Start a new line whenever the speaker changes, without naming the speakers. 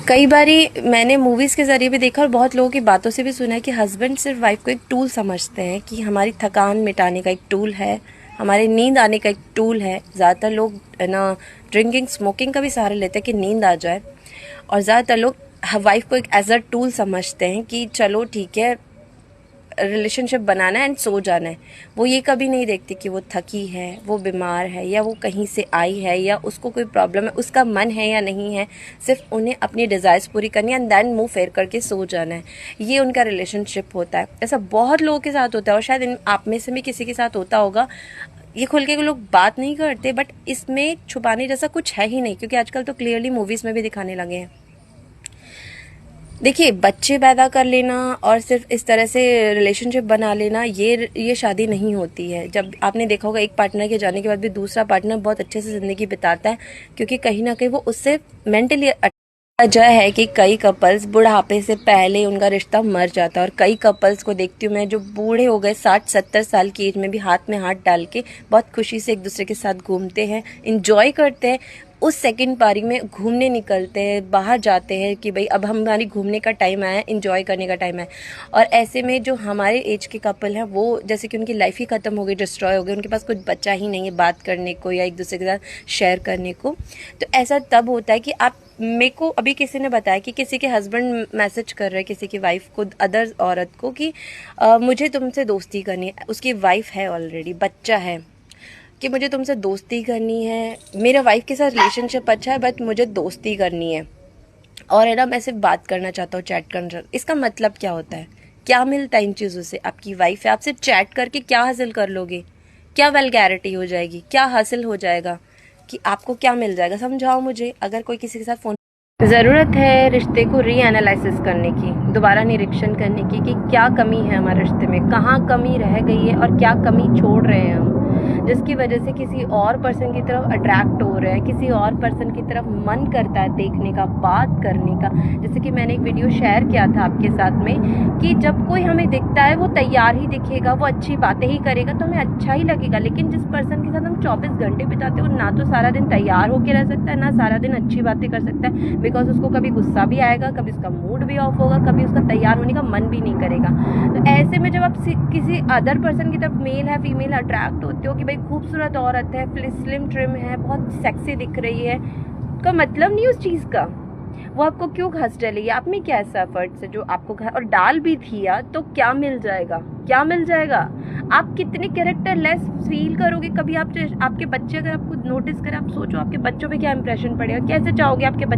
कई बारी मैंने मूवीज़ के ज़रिए भी देखा और बहुत लोगों की बातों से भी सुना है कि हस्बैंड सिर्फ वाइफ को एक टूल समझते हैं, कि हमारी थकान मिटाने का एक टूल है, हमारे नींद आने का एक टूल है। ज़्यादातर लोग ना ड्रिंकिंग स्मोकिंग का भी सहारा लेते हैं कि नींद आ जाए, और ज़्यादातर लोग वाइफ को एक एज अ टूल समझते हैं कि चलो ठीक है, रिलेशनशिप बनाना है एंड सो जाना है। वो ये कभी नहीं देखती कि वो थकी है, वो बीमार है, या वो कहीं से आई है, या उसको कोई प्रॉब्लम है, उसका मन है या नहीं है। सिर्फ उन्हें अपनी डिज़ायर्स पूरी करनी है एंड देन मुंह फेर करके सो जाना है। ये उनका रिलेशनशिप होता है। ऐसा बहुत लोगों के साथ होता है और शायद आप में से भी किसी के साथ होता होगा। ये खुल के लोग बात नहीं करते, बट इसमें छुपाने जैसा कुछ है ही नहीं, क्योंकि आजकल तो क्लियरली मूवीज़ में भी दिखाने लगे हैं। देखिए, बच्चे पैदा कर लेना और सिर्फ इस तरह से रिलेशनशिप बना लेना, ये शादी नहीं होती है। जब आपने देखा होगा, एक पार्टनर के जाने के बाद भी दूसरा पार्टनर बहुत अच्छे से ज़िंदगी बिताता है, क्योंकि कहीं ना कहीं वो उससे मेंटली। वजह है कि कई कपल्स बुढ़ापे से पहले उनका रिश्ता मर जाता है, और कई कपल्स को देखती हूँ मैं जो बूढ़े हो गए 60-70 साल की एज में भी हाथ में हाथ डाल के बहुत खुशी से एक दूसरे के साथ घूमते हैं, इंजॉय करते हैं। उस सेकंड पारी में घूमने निकलते हैं, बाहर जाते हैं कि भाई अब हमारी घूमने का टाइम आया, इंजॉय करने का टाइम है। और ऐसे में जो हमारे एज के कपल हैं, वो जैसे कि उनकी लाइफ ही ख़त्म हो गई, डिस्ट्रॉय हो गई, उनके पास कुछ बचा ही नहीं है बात करने को या एक दूसरे के साथ शेयर करने को। तो ऐसा तब होता है कि आप, मेरे को अभी किसी ने बताया कि किसी के हस्बैंड मैसेज कर रहे हैं किसी की वाइफ को, अदर औरत को, कि मुझे तुमसे दोस्ती करनी है। उसकी वाइफ है, ऑलरेडी बच्चा है, कि मुझे तुमसे दोस्ती करनी है, मेरा वाइफ के साथ रिलेशनशिप अच्छा है बट मुझे दोस्ती करनी है, और है ना मैं सिर्फ बात करना चाहता हूँ, चैट करना चाहता हूँ। इसका मतलब क्या होता है? क्या मिलता है इन चीज़ों से? आपकी वाइफ है, आपसे चैट करके क्या हासिल कर लोगे? क्या वल्गैरिटी हो जाएगी? क्या हासिल हो जाएगा? कि आपको क्या मिल जाएगा? समझाओ मुझे। अगर कोई किसी के साथ फोन, ज़रूरत है रिश्ते को रीएनालाइसिस करने की, दोबारा निरीक्षण करने की कि क्या कमी है हमारे रिश्ते में, कहाँ कमी रह गई है और क्या कमी छोड़ रहे हैं हम, जिसकी वजह से किसी और पर्सन की तरफ अट्रैक्ट हो रहे हैं, किसी और पर्सन की तरफ मन करता है देखने का, बात करने का। जैसे कि मैंने एक वीडियो शेयर किया था आपके साथ में कि जब कोई हमें दिखता है, वो तैयार ही दिखेगा, वो अच्छी बातें ही करेगा तो हमें अच्छा ही लगेगा। लेकिन जिस पर्सन के साथ हम 24 घंटे बिताते हो, ना तो सारा दिन तैयार होकर रह सकता है, ना सारा दिन अच्छी बातें कर सकता है, बिकॉज उसको कभी गुस्सा भी आएगा, कभी उसका मूड भी ऑफ होगा, कभी उसका तैयार होने का मन भी नहीं करेगा। तो ऐसे में जब आप किसी अदर पर्सन की तरफ, मेल है फीमेल, अट्रैक्ट होते हो कि भाई खूबसूरत औरत है, स्लिम ट्रिम है, बहुत सेक्सी दिख रही है, का मतलब नहीं उस चीज़ का, वो आपको क्यों घस डालेगी? आप में क्या ऐसा एफर्ट्स है जो आपको और डाल भी दिया तो क्या मिल जाएगा? क्या मिल जाएगा? आप कितने कैरेक्टर लेस फील करोगे? कभी आप, आपके बच्चे अगर आपको नोटिस करें, आप सोचो आपके बच्चों पे क्या इंप्रेशन पड़ेगा, कैसे चाहोगे आपके